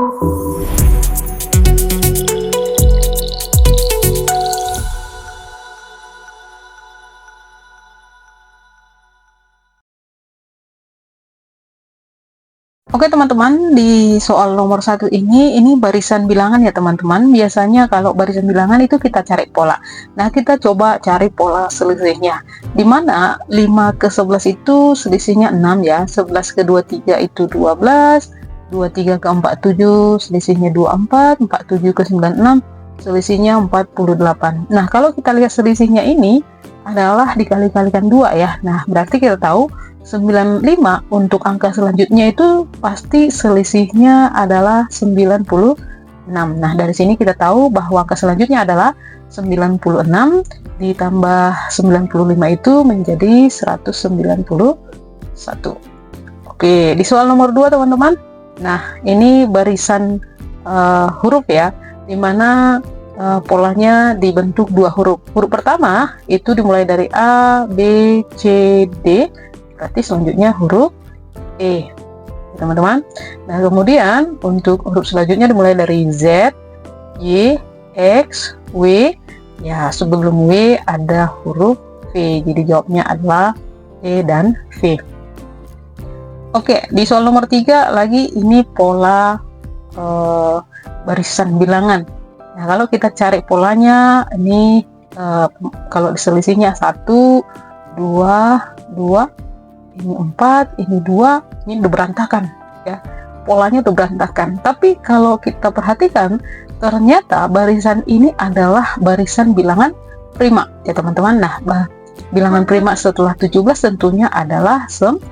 Oke teman-teman, di soal nomor 1 ini barisan bilangan ya teman-teman. Biasanya kalau barisan bilangan itu kita cari pola. Nah, kita coba cari pola selisihnya. Dimana 5 ke 11 itu selisihnya 6 ya. 11 ke 23 itu 12. 23 ke 47 selisihnya 24. 47 ke 96 selisihnya 48. Nah, kalau kita lihat selisihnya ini adalah dikali-kalikan 2 ya. Nah, berarti kita tahu 95 untuk angka selanjutnya itu pasti selisihnya adalah 96. Nah, dari sini kita tahu bahwa angka selanjutnya adalah 96 ditambah 95 itu menjadi 191. Oke, di soal nomor 2 teman-teman. Nah, ini barisan huruf ya, dimana polanya dibentuk 2 huruf. Huruf pertama itu dimulai dari A, B, C, D. Berarti selanjutnya huruf E, teman-teman. Nah, kemudian untuk huruf selanjutnya dimulai dari Z, Y, X, W. Ya, sebelum W ada huruf V. Jadi jawabnya adalah E dan V. Oke, di soal nomor 3 lagi ini pola barisan bilangan. Nah, kalau kita cari polanya ini kalau selisihnya 1, 2, 2, ini 4, ini 2, ini udah berantakan ya, polanya udah berantakan. Tapi kalau kita perhatikan ternyata barisan ini adalah barisan bilangan prima ya teman-teman. Nah, bilangan prima setelah 17 tentunya adalah 19.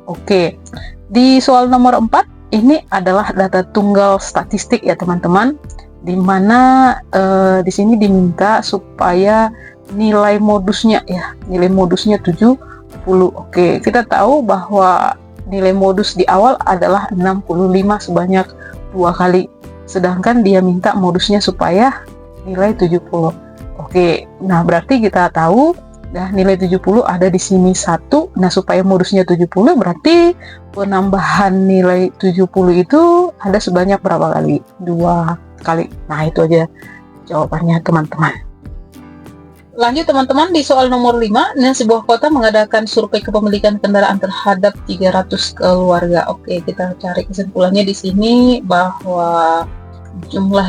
Oke, di soal nomor 4 ini adalah data tunggal statistik ya teman-teman, dimana di sini diminta supaya nilai modusnya ya, nilai modusnya 70. Oke, kita tahu bahwa nilai modus di awal adalah 65 sebanyak 2 kali. Sedangkan dia minta modusnya supaya nilai 70. Oke, nah berarti kita tahu nah nilai 70 ada di sini 1. Nah, supaya modusnya 70 berarti penambahan nilai 70 itu ada sebanyak berapa kali? 2 kali. Nah, itu aja jawabannya teman-teman. Lanjut teman-teman, di soal nomor 5, nah sebuah kota mengadakan survei kepemilikan kendaraan terhadap 300 keluarga. Oke, kita cari kesimpulannya di sini bahwa jumlah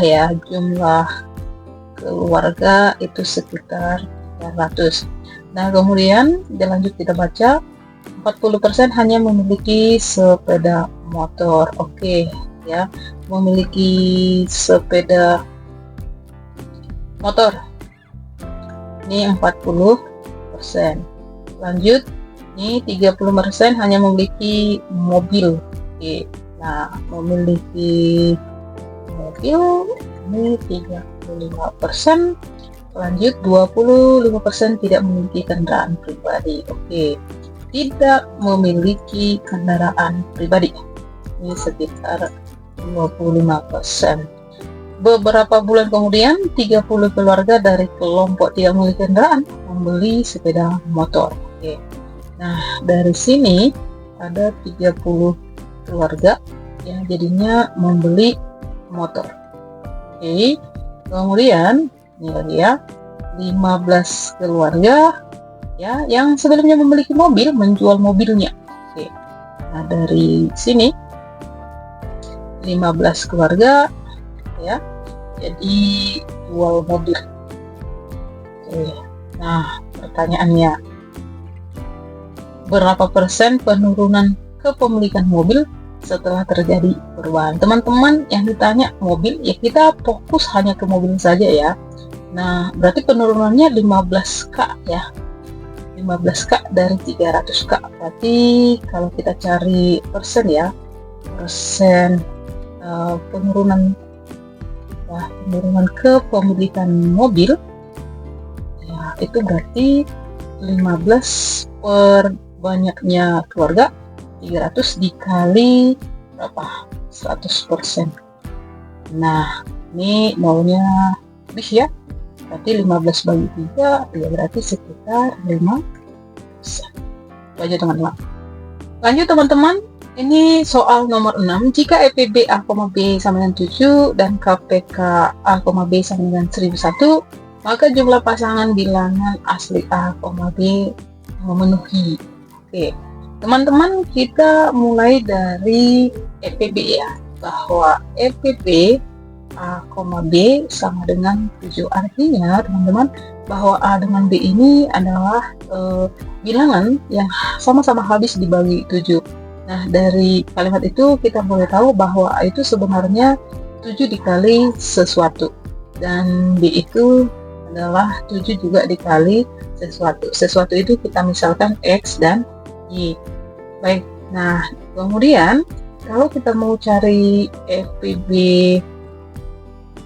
keluarga itu sekitar 300. Nah, kemudian lanjut kita baca, 40% hanya memiliki sepeda motor. Oke, ya, memiliki sepeda motor. Ini 40%. Lanjut, ini 30% hanya memiliki mobil. Oke. Nah, memiliki mobil ini 35%. Lanjut, 25% tidak memiliki kendaraan pribadi. Oke. Tidak memiliki kendaraan pribadi. Ini sekitar 25%. Beberapa bulan kemudian, 30 keluarga dari kelompok tidak memiliki kendaraan membeli sepeda motor. Oke. Nah, dari sini ada 30 keluarga yang jadinya membeli motor. Oke. Kemudian, ini lagi ya, 15 keluarga ya yang sebelumnya memiliki mobil menjual mobilnya. Oke. Nah, dari sini 15 keluarga ya jadi jual mobil. Oke. Nah, pertanyaannya, berapa persen penurunan kepemilikan mobil setelah terjadi perubahan? Teman-teman yang ditanya mobil, ya kita fokus hanya ke mobil saja ya. Nah, berarti penurunannya 15K ya. 15K dari 300K. Berarti kalau kita cari persen ya, persen penurunan kepemilikan mobil ya, itu berarti 15 per banyaknya keluarga, 300 dikali berapa? 100%. Nah, ini maunya habis ya, berarti 15 bagi 3 ya berarti sekitar 5%. Itu aja teman-teman. Lanjut teman-teman, Ini soal nomor 6. Jika EPB A, B sama dengan 7 dan KPK A, B sama dengan 1001, maka jumlah pasangan bilangan asli A, B memenuhi. Oke, teman-teman, kita mulai dari EPB ya, bahwa EPB A, B sama dengan 7. Artinya, teman-teman, bahwa A dengan B ini adalah bilangan yang sama-sama habis dibagi 7. Nah, dari kalimat itu kita boleh tahu bahwa A itu sebenarnya 7 dikali sesuatu, dan B itu adalah 7 juga dikali sesuatu. Sesuatu itu kita misalkan X dan Y. Baik, nah kemudian kalau kita mau cari FPB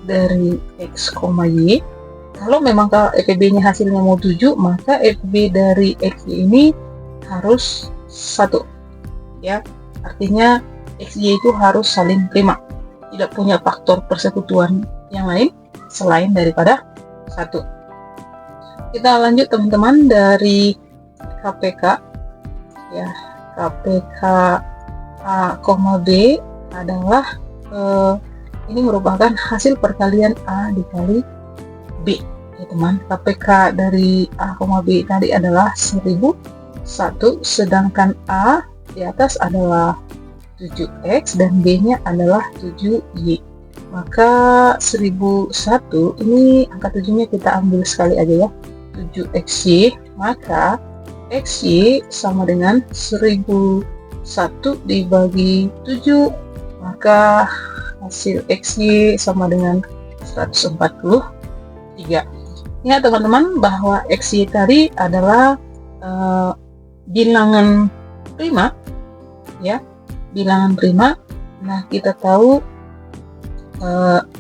dari X, Y, kalau memang FPB-nya hasilnya mau 7, maka FPB dari X, Y ini harus 1. Ya, artinya XY itu harus saling prima, tidak punya faktor persekutuan yang lain selain daripada 1. Kita lanjut teman-teman dari KPK ya, KPK A, B adalah ini merupakan hasil perkalian A dikali B ya teman. KPK dari A, B tadi adalah 1001, sedangkan A di atas adalah 7X dan B-nya adalah 7Y. Maka 1001 ini angka 7-nya kita ambil sekali aja ya, 7XY. Maka XY sama dengan 1001 dibagi 7, maka hasil XY sama dengan 143. Ingat teman-teman bahwa XY tadi adalah bilangan prima ya, bilangan prima. Nah, kita tahu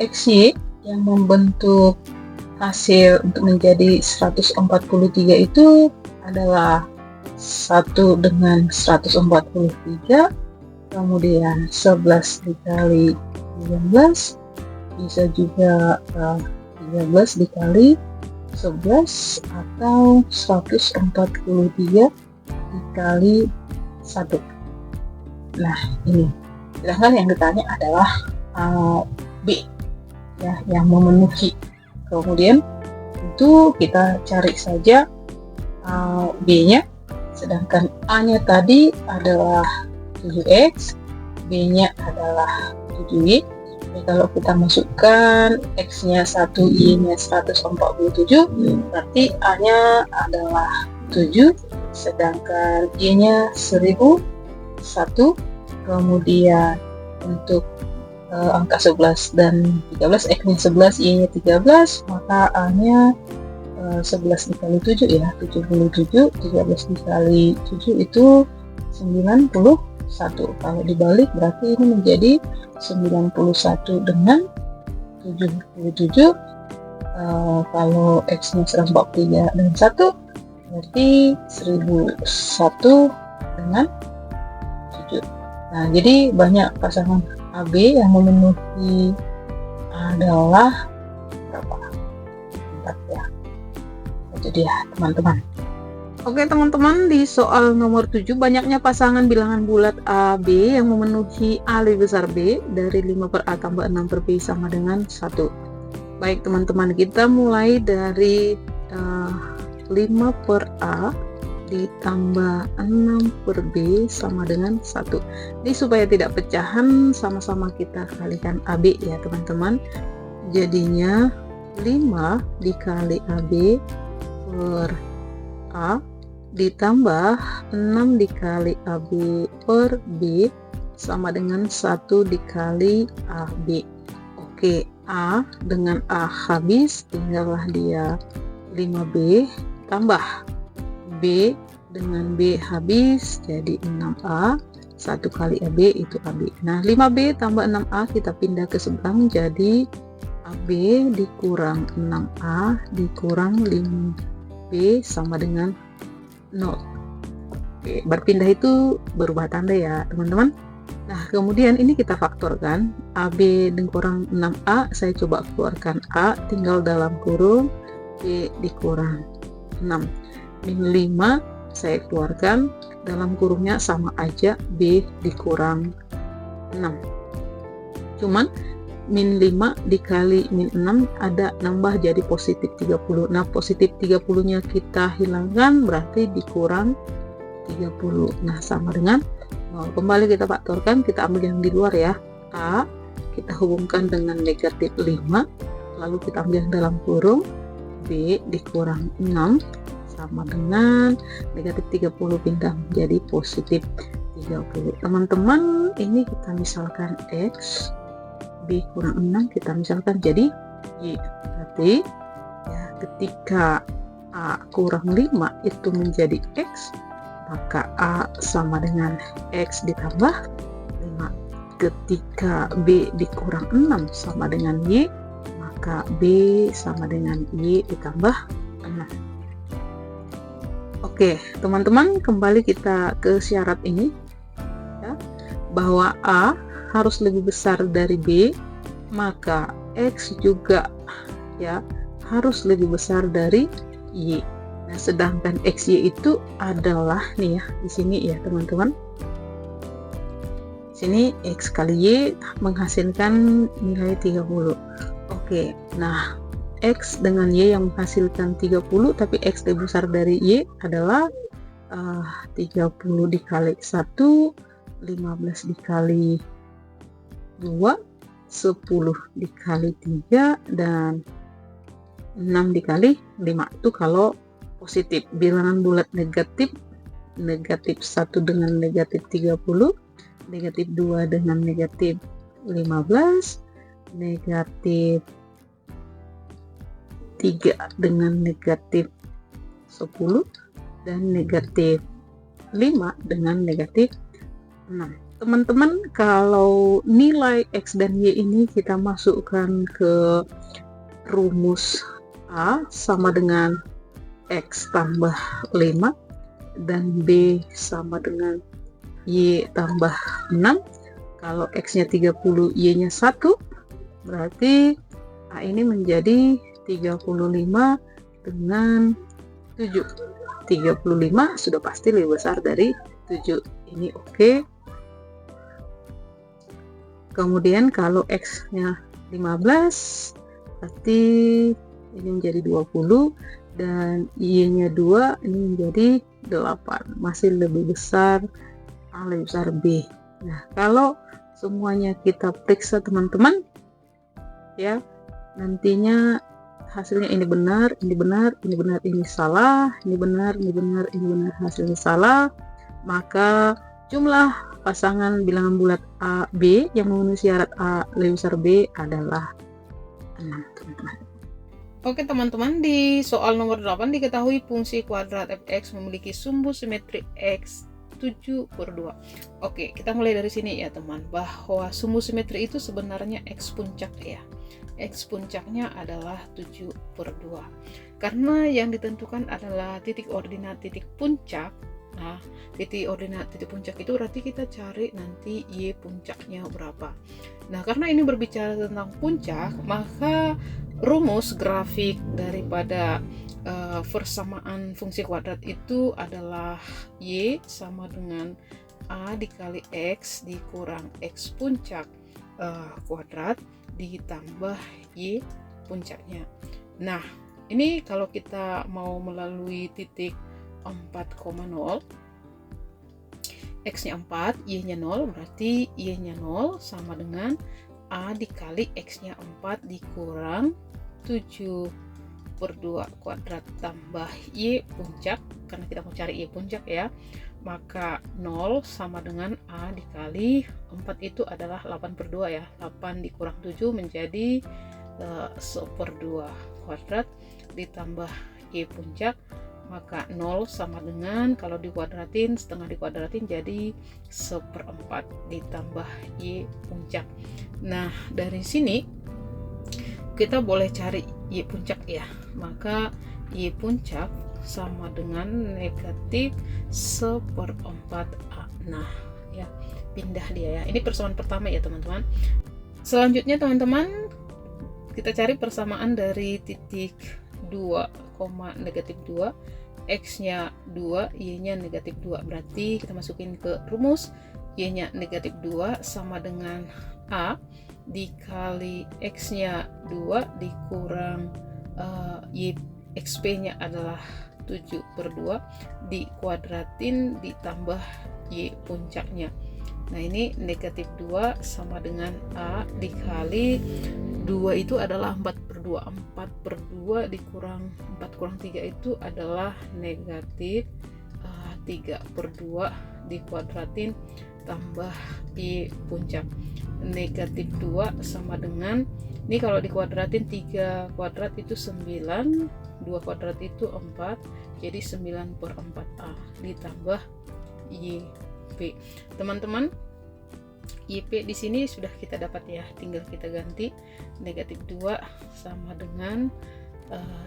XY yang membentuk hasil untuk menjadi 143 itu adalah 1 dengan 143, kemudian 11 dikali 13, bisa juga 13 dikali 11, atau 143 dikali 1. Nah, ini sedangkan yang ditanya adalah B ya, yang memenuhi. Kemudian itu kita cari saja B-nya, sedangkan A-nya tadi adalah 7X, B-nya adalah 7Y. Jadi kalau kita masukkan X-nya 1, Y-nya 147, berarti A-nya adalah 7, sedangkan Y-nya 1001. Kemudian untuk angka 11 dan 13, X-nya 11, Y-nya 13, maka A-nya 11 dikali 7 ya, 77, 13 dikali 7 itu 91. Kalau dibalik berarti ini menjadi 91 dengan 77. Kalau X-nya 143 dan 1 berarti 1001 dengan 7. Nah, jadi banyak pasangan AB yang memenuhi adalah berapa? 4 ya. Itu dia teman-teman. Oke teman-teman, di soal nomor 7, banyaknya pasangan bilangan bulat A, B yang memenuhi A lebih besar B dari 5 per A tambah 6 per B sama dengan 1. Baik teman-teman, kita mulai dari 5 per A ditambah 6 per B sama dengan 1. Ini supaya tidak pecahan, sama-sama kita kalikan AB ya teman-teman. Jadinya 5 dikali AB per A ditambah 6 dikali AB per B sama dengan 1 dikali AB. Oke, A dengan A habis, tinggallah dia 5B tambah B dengan B habis, jadi 6A, 1 kali AB itu AB. Nah, 5B tambah 6A kita pindah ke seberang, jadi AB dikurang 6A dikurang 5B sama dengan 0. Oke, berpindah itu berubah tanda ya teman-teman. Nah, kemudian ini kita faktorkan, AB dikurang 6A, saya coba keluarkan A, tinggal dalam kurung B dikurang 6 min 5, saya keluarkan dalam kurungnya sama aja B dikurang 6. Cuman min 5 dikali min 6 ada nambah jadi positif 30. Nah, positif 30-nya kita hilangkan, berarti dikurang 30. Nah, sama dengan 0. Kembali kita faktorkan, kita ambil yang di luar ya. A kita hubungkan dengan negatif 5, lalu kita ambil yang dalam kurung, B dikurang 6 sama dengan negatif 30 pindah menjadi positif 30. Teman-teman, ini kita misalkan X, B kurang 6 kita misalkan jadi Y. Berarti ya, ketika A kurang 5 itu menjadi X, maka A sama dengan X ditambah 5. Ketika B dikurang 6 sama dengan Y, maka B sama dengan Y ditambah 6. Oke, teman-teman, kembali kita ke syarat ini ya, bahwa A harus lebih besar dari B, maka X juga ya harus lebih besar dari Y. Nah, sedangkan XY itu adalah nih ya, di sini ya teman-teman. Sini X kali Y menghasilkan nilai 30. Oke, nah X dengan Y yang menghasilkan 30, tapi X lebih besar dari Y adalah 30 dikali 1, 15 dikali 2, 10 dikali 3, dan 6 dikali 5. Itu kalau positif. Bilangan bulat negatif, negatif 1 dengan negatif 30, negatif 2 dengan negatif 15, negatif 3 dengan negatif 10, dan negatif 5 dengan negatif 6. Teman-teman, kalau nilai X dan Y ini kita masukkan ke rumus A sama dengan X tambah 5 dan B sama dengan Y tambah 6. Kalau X-nya 30, Y-nya 1, berarti A ini menjadi 35 dengan 7. 35 sudah pasti lebih besar dari 7. Ini oke. Kemudian kalau X-nya 15, berarti ini menjadi 20, dan Y-nya 2, ini menjadi 8. Masih lebih besar A, lebih besar B. Nah, kalau semuanya kita periksa teman-teman ya, nantinya hasilnya ini benar, ini benar, ini benar, ini salah, ini benar, ini benar, ini benar, hasilnya salah, maka jumlah pasangan bilangan bulat A, B yang memenuhi syarat A lebih besar B adalah 6, teman-teman. Oke teman-teman, di soal nomor 8 diketahui fungsi kuadrat f(x) memiliki sumbu simetri x 7/2. Oke, kita mulai dari sini ya teman, bahwa sumbu simetri itu sebenarnya x puncak ya. X puncaknya adalah 7/2. Karena yang ditentukan adalah titik ordinat titik puncak. Nah, titik ordinat titik puncak itu berarti kita cari nanti Y puncaknya berapa. Nah, karena ini berbicara tentang puncak, maka rumus grafik daripada persamaan fungsi kuadrat itu adalah Y sama dengan A dikali X dikurang X puncak kuadrat ditambah Y puncaknya. Nah, ini kalau kita mau melalui titik 4,0, X-nya 4, Y-nya 0, berarti Y-nya 0 sama dengan A dikali X-nya 4 dikurang 7/2 kuadrat tambah Y puncak, karena kita mau cari Y puncak ya, maka 0 sama dengan A dikali 4 itu adalah 8/2 ya, 8 dikurang 7 menjadi 1/2 kuadrat ditambah Y puncak, maka 0 sama dengan, kalau dikuadratin, setengah dikuadratin jadi 1/4 ditambah Y puncak. Nah, dari sini kita boleh cari Y puncak ya, maka Y puncak sama dengan negatif 1/4 A. Nah ya, pindah dia ya, ini persamaan pertama ya teman-teman. Selanjutnya teman-teman, kita cari persamaan dari titik 2, negatif 2 X-nya 2, Y-nya negatif 2. Berarti kita masukin ke rumus, Y-nya negatif 2 sama dengan A dikali X-nya 2 dikurang XP-nya adalah 7/2 dikuadratin ditambah Y puncaknya. Nah ini negatif 2 sama dengan A dikali 2 itu adalah 4/2. 4/2 dikurang 4 kurang 3 itu adalah negatif 3/2 dikuadratin tambah Y puncak. Negatif 2 sama dengan, ini kalau dikuadratin 3 kuadrat itu 9, 2 kuadrat itu 4, jadi 9/4A ditambah YP. Teman-teman, YP di sini sudah kita dapat ya, tinggal kita ganti. Negatif 2 sama dengan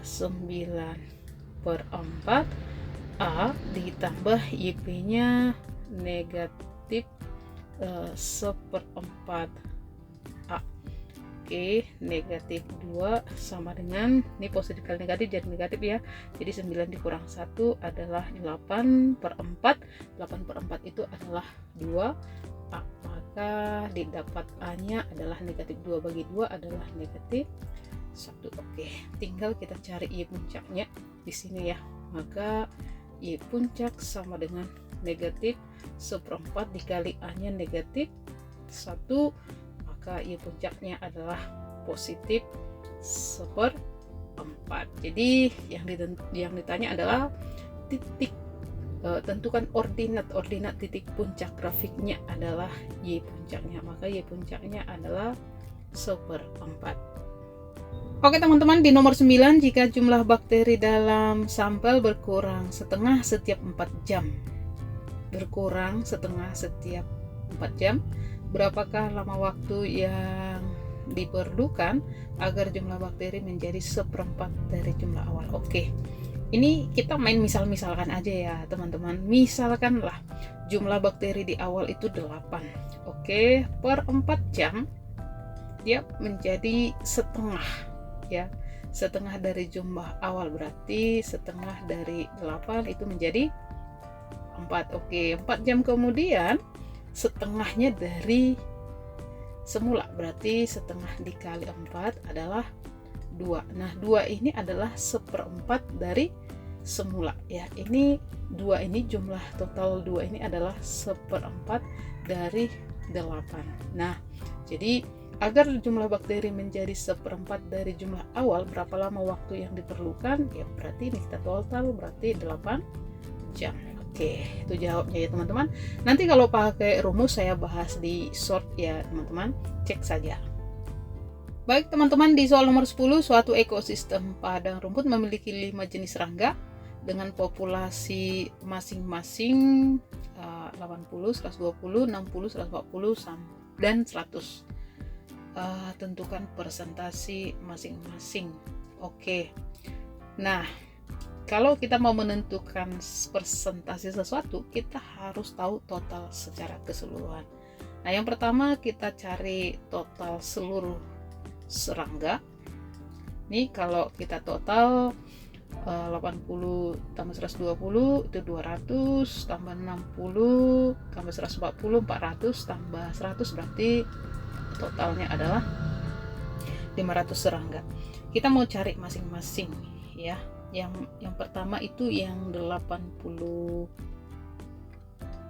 9/4 A ditambah YP-nya negatif 1/4 A. Oke, negatif 2 sama dengan, ini positif kali negatif jadi negatif ya, jadi 9 dikurang 1 adalah 8/4. 8/4 itu adalah 2 A, maka didapat A nya adalah negatif 2 bagi 2 adalah negatif 1. Oke, tinggal kita cari Y puncaknya di sini ya. Maka Y puncak sama dengan negatif 1/4 dikali A nya negatif 1, maka Y puncaknya adalah positif 1/4. Jadi yang ditanya adalah titik, tentukan ordinat titik puncak grafiknya adalah Y puncaknya, maka Y puncaknya adalah 1/4. Oke teman-teman, di nomor 9, jika jumlah bakteri dalam sampel berkurang setengah setiap 4 jam, berapakah lama waktu yang diperlukan agar jumlah bakteri menjadi 1/4 dari jumlah awal? Oke, ini kita main misal-misalkan aja ya teman-teman. Misalkanlah jumlah bakteri di awal itu 8. Oke, per 4 jam dia menjadi setengah ya, setengah dari jumlah awal, berarti setengah dari 8 itu menjadi 4. Oke, 4 jam kemudian setengahnya dari semula, berarti setengah dikali 4 adalah 2. Nah 2 ini adalah 1/4 dari semula ya. Ini 2 ini jumlah total 2 ini adalah 1/4 dari 8. Nah jadi agar jumlah bakteri menjadi 1/4 dari jumlah awal, berapa lama waktu yang diperlukan? Ya berarti ini kita total berarti 8 jam. Oke, itu jawabnya ya teman-teman. Nanti kalau pakai rumus saya bahas di short ya teman-teman, cek saja. Baik teman-teman, di soal nomor 10, suatu ekosistem padang rumput memiliki 5 jenis serangga dengan populasi masing-masing 80, 120, 60, 140, dan 100. Tentukan presentasi masing-masing. Oke, nah kalau kita mau menentukan presentasi sesuatu, kita harus tahu total secara keseluruhan. Nah yang pertama kita cari total seluruh serangga. Nih kalau kita total 80 tambah 120 itu 200, tambah 60 tambah 140 400, tambah 100 berarti totalnya adalah 500 serangga. Kita mau cari masing-masing ya. Yang pertama itu yang 80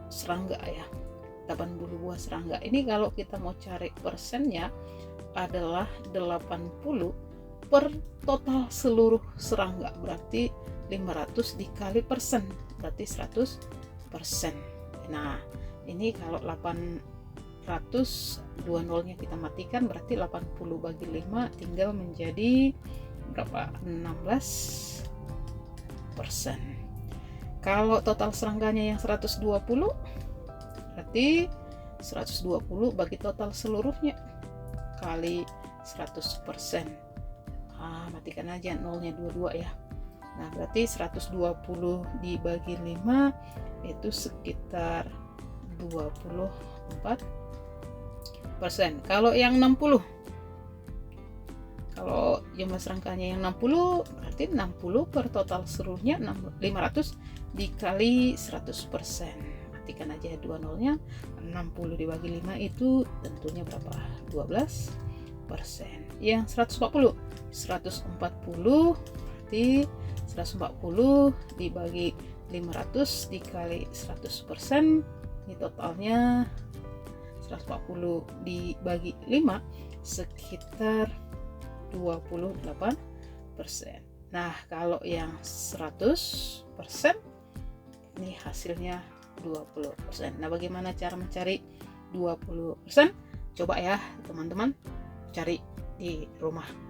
serangga ya, 80 buah serangga. Ini kalau kita mau cari persennya adalah 80 per total seluruh serangga, berarti 500 dikali persen berarti 100%. Nah ini kalau 800, 2 nolnya kita matikan, berarti 80 bagi 5 tinggal menjadi berapa? 16%. Kalau total serangganya yang 120, berarti 120 bagi total seluruhnya kali 100%. Matikan aja nolnya 22 ya. Nah berarti 120 dibagi 5 itu sekitar 24%. Kalau yang 60 Kalau jumlah serangkanya yang 60, berarti 60 per total seluruhnya 500 dikali 100%. Artikan aja 2 nolnya, 60 dibagi 5 itu tentunya berapa? 12%. Yang 140 berarti 140 dibagi 500 dikali 100%, ini totalnya 140 dibagi 5 sekitar 28%. Nah, kalau yang 100% ini hasilnya 20%. Nah, bagaimana cara mencari 20%? Coba ya teman-teman cari di rumah.